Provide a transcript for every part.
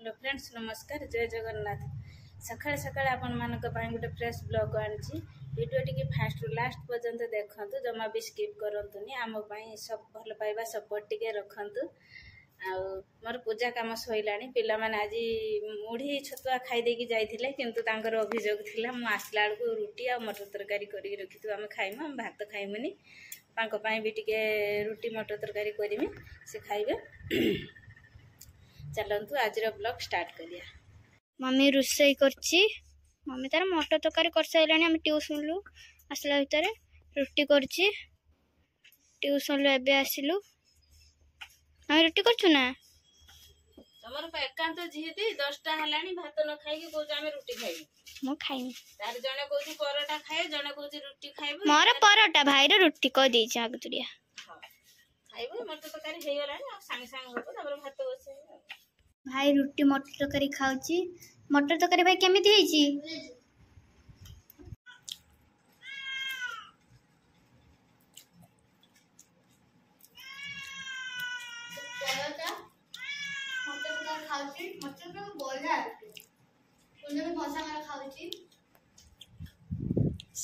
Hello friends नमस्कार जय जगन्नाथ सकाळ सकाळ आपण मानक पाई गोटे फ्रेश ब्लॉग आनी वीडियो टी फास्ट रु लास्ट पर्यंत देखु जमा भी स्किप करतुनि आम सब भल पाइबा सपोर्ट टिके रखु मोर पूजा काम सैला पिला माने आज मुढ़ी छतुआ खाई देकी जाइथिले किंतु तांकर अभियोग थिला मु आसला बेलू रुटी आ मटर तरकारी करी रखिथु आम खाइमु आम भात खाइमुनी तांको पाई भी टिके रुटी मटर तरकारी करमी से खाइबे चलतु आज ब्लॉग स्टार्ट करिया। मम्मी रोसई करची मम्मी तार मटर तरकारी कर साइलानी हम ट्यूशन लु आसला भितर रुटी करची ट्यूशन लु एबे आसिलु हम रुटी करछु ना तमर पे एकांत जीदी 10टा हलानी भात न खाई के कोज हम रुटी खाइबे मो खाइमी तार जने कोजी परोटा खाए जने कोजी रुटी खाइबे मोर परोटा भाई रे रुटी को देई छ आगतुरिया खाइबे मटर तरकारी हे गलानी संग संग होतो तबर भात बसे भाई रुटी मटर तरकारी खाउची मटर तरकारी भाई केमिति हेची परोटा मटर तरकारी खाउची मटर तरकारी बोला उन्ने में मसा मार खाउची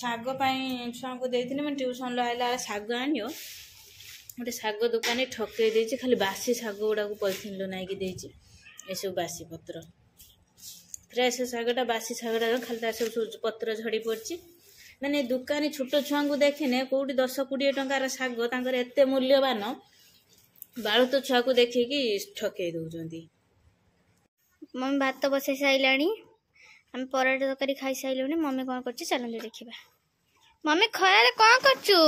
साग पाई छुआ को देथिने मैं ट्यूशन ल आइला साग आनियो गोटे साग दुकानी ठके देछि खाली बासी साग गुडा को पॉलिथिन लो नाइ के देछि एसब बासी पत्र फ्रेश शागटा बासी शागटा खाली तार सब पत्र झड़ी पड़ी मैंने दुकानी छोट छुआ को देखने कौटी 10-20 टंकार शाग तांकर एते मूल्यवान बालुत छुआ को देखिकी ठके दौरान मम्मी भात बसई साइलानी हम पराठा तरकारी खाई साइलुनी मम्मी कौन कर चलते देखा मम्मी खरारे कौन करचु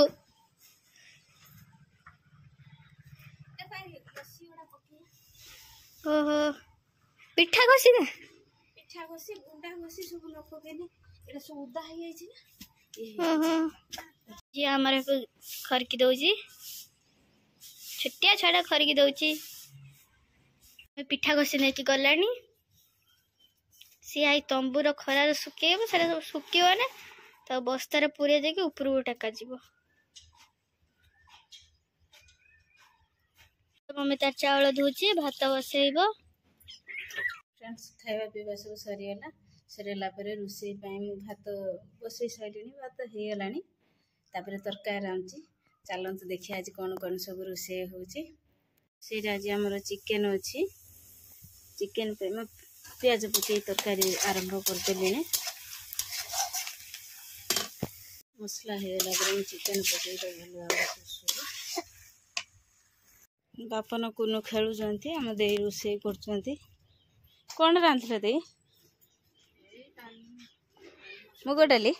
ओहो पिठा घसी ना पिठा घसी गुंडा घसी सब लोग पकेनी एटा सब उदा हो जाई छी ना ओहो जी हमारे को खरकी दउजी छटिया छाड़ा खरकी दउची पिठा घसी नै कि गलानी सी आई तंबूर खरार सुकेब से सब सुकियो ना तो बस्तार पूरे देके ऊपर टेका जीव मम्मी तार चावल धोची भात बसैब फ्रेंड्स खाଇବା ପିଇବା ସବୁ ସରିଗଲା ସରିଲା ପରେ ରୋଷେଇ ପାଇଁ ମୁଁ ଭାତ ବସେଇ ସାରିଲିଣି ଭାତ ହେଇଗଲାଣି ତାପରେ ତରକାରୀ ରାନ୍ଧୁଛି ଚାଲନ୍ତୁ ଦେଖିବା ଆଜି କ'ଣ କ'ଣ ସବୁ ରୋଷେଇ ହେଉଛି ସେଇଟା ଆଜି ଆମର ଚିକେନ୍ ଅଛି ଚିକେନ୍ ପାଇଁ ମୁଁ ପିଆଜ ପକେଇ ତରକାରୀ ଆରମ୍ଭ କରିଦେଲିଣି ମସଲା ହେଇଗଲା ପରେ ମୁଁ ଚିକେନ୍ ପକେଇ ଭଲ ଭାବରେ बापन कुनु खेलुचंती हम देई रोषे करचंती कोन रांधले देई मुग डाली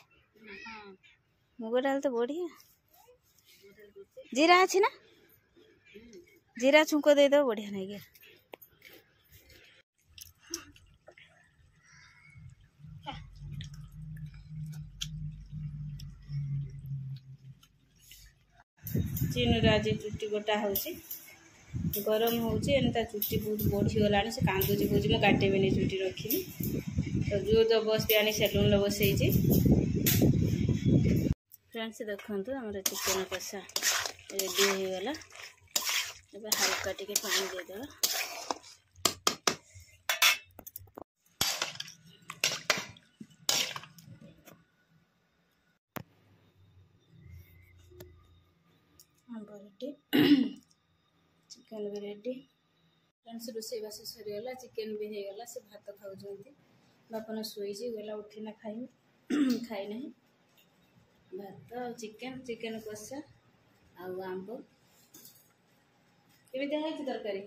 मुग डाल तो बढ़िया जीरा अछि ना जीरा छुंको दे दो बढ़िया नहीं गया चीन राजी चुट्टी गोटा होची गरम होची एनता चुट्टी बहुत बढ़ी गला से कांदुची कौची मुझे काटेबे चुट्टी रखी तो जो जबरदस्ती आनी सेलून बसई फ्रेंड्स देखु हमारे चिकेन कषा रेडी हो गला ए हल्का टिके पानी देदेवा चिकेन भी रेडी फ्रेंड्स रोषे बास सरीगला चिकेन भी हो गला से भात खाऊँ बापन शोची गला उठिना खाई खाई ना भात चिकेन चिकेन कषा आंब केमी है तरकारी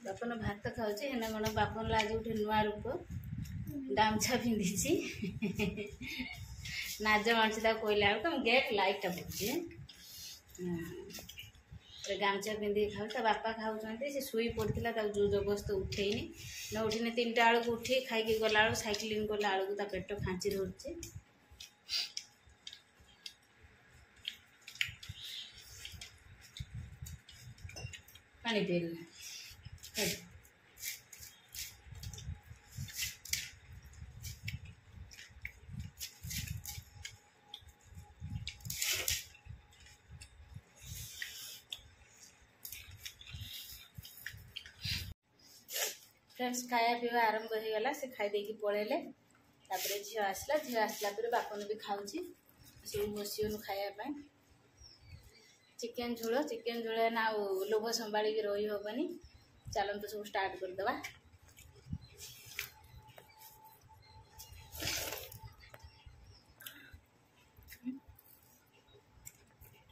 बापन भात खाऊँ हेना कौन बापन आज गोटे नुआ रूप गामछा पिंधि नाज मानसी कहला तुम गेट लाइट बुझे गामछा पिंधि खाऊ बापा खाऊँ से शुई पड़ा जो जबरदस्त उठेनी न उठिने 3टा बेलू उठे खाई गला साइकिलिंग कला बेलू पेट खाँची धरचे पानी पीना फ्रेंड्स खाया पीवा आरंभ हो गला से खाई देकी पळेले तापर झियो आसला पर बापन भी खाऊची सब बसियोनु खाया पाए चिकेन झोल ना लोभ संभाली रही होबनी चलंतु सब स्टार्ट कर दबा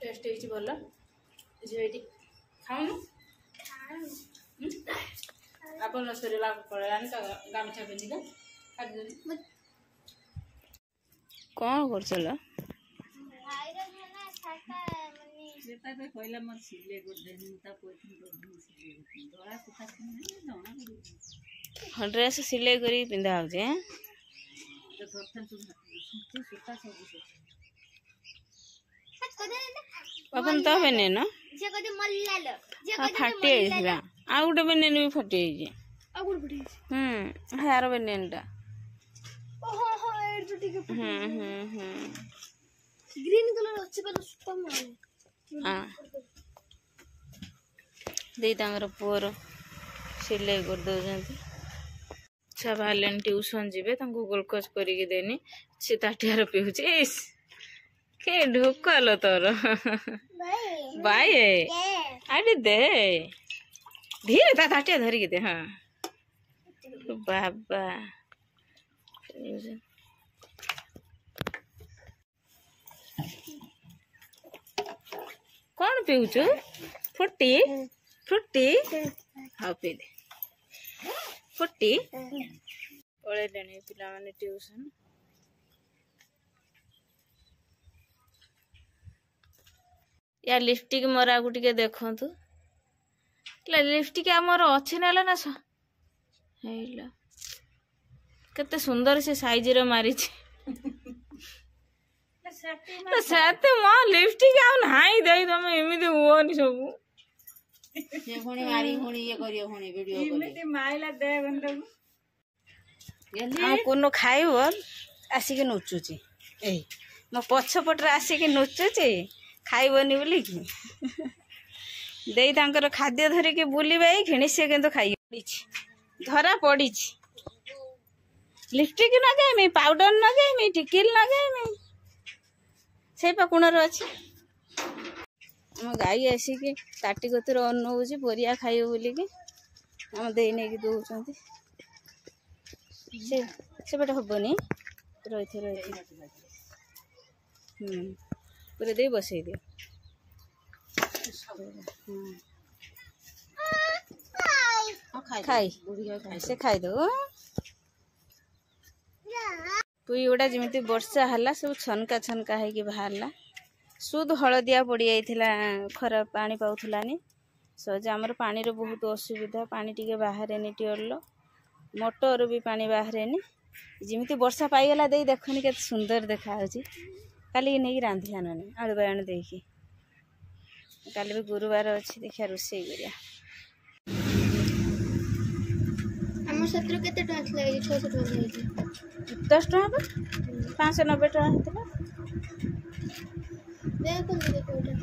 टेस्ट होइछि बोल झियो एटी खाउनु अपन शरीर पड़ानी गामछा पिंधिका कौन कर चला ड्रेस सिलाई कर पिंधा हो अपन तो बने न फाटी आ गोटे बेनेन भी फाटी हार बेनेन टा ग्रीन कलर अच्छे पर सुतम हां देई तांगर पुअर सिलाई कर दउजंती अच्छा बाहरलेन ट्यूशन जीवे तांको ग्लूकोज करिके देनी से ताटियार पिउचे इस के ढोकलो तोर बाय आडे दे धीरे ता ताटिया धरि के दे हां बाबा कौन पीऊचु फुट्टी फुट्टी हाँ पी दे फुट्टी पड़े पिला माने ट्यूशन या लिपस्टिक मोर आगु टिके देखंतु लिपस्टिक आमर अच्छे नाला ना हेला केते सुंदर से साइज रे मारी साथे मां लिपस्टिक आ नाही देई तमे एमिति होनी सब से भणी मारी भणी ये करियो भणी वीडियो करियो एमिति माइला दे बंदो आ कोनो खाइबो आसी के नोचुची ए मो पछ पटरे आसी के नोचुची खाइबनी बोली कि देई तांकर खाद्य धरि के बुलीबे खिणी से केंतो खाइ धरा पड़ी लिपस्टिक नगेमी पाउडर नगेमी टिकिल नगेमी से पकुणर अच्छी आम गाई आसिकी ताटी कतर अनौची परिया खाइब बोलिकी आम दे नहीं दौरान से पेट हेनी रही पूरा दे बसई दियो खाई से खाईद पुई गुड़ा जमी वर्षा है सब छनका छनका है बाहरला सुद हलदिया पड़ जाइला खराब पानी पाऊलानी सहज आमर पानी रो बहुत असुविधा पानी टिके बाहर टिअल मोटर भी पानी बाहर जमी वर्षा पाईगला दे देखनी के सुंदर देखा काली नहीं रांधि आननी आलू बायण देखी काली भी गुरुवार अच्छी देखिया रोषे करिया हम सत्र केते टका लागे 600 टका लागे 10 टका 590 टका हेतला देखो कोटा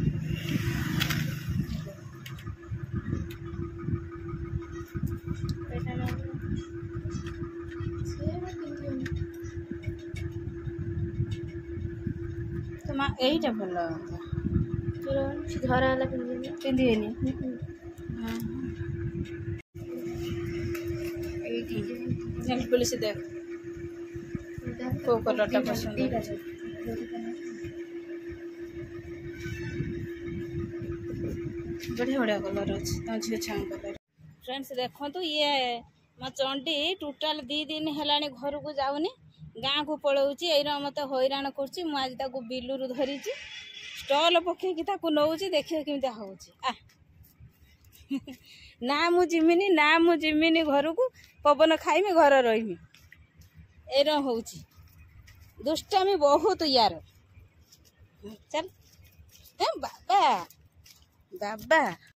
बेटा तो मां एटा भल धरा वाला पिंधिएनी हां नेल पॉलिश देख को कलरटा पसंद बढ़िया बढ़िया कलर अच्छे झील छाऊ कलर फ्रेंड्स देखो तो ये मो चंडी टोटाल 2 दिन है घर को जाऊनी गाँ को पलाऊँ ये मत हैरान कर बिलू धरी स्टल पकईकि नौची देखिए केमी हूँ ना मुझिमिनी घर को पवन खाइमी घर रही ए हूँ दुष्टामी बहुत यार चल बाबा बाबा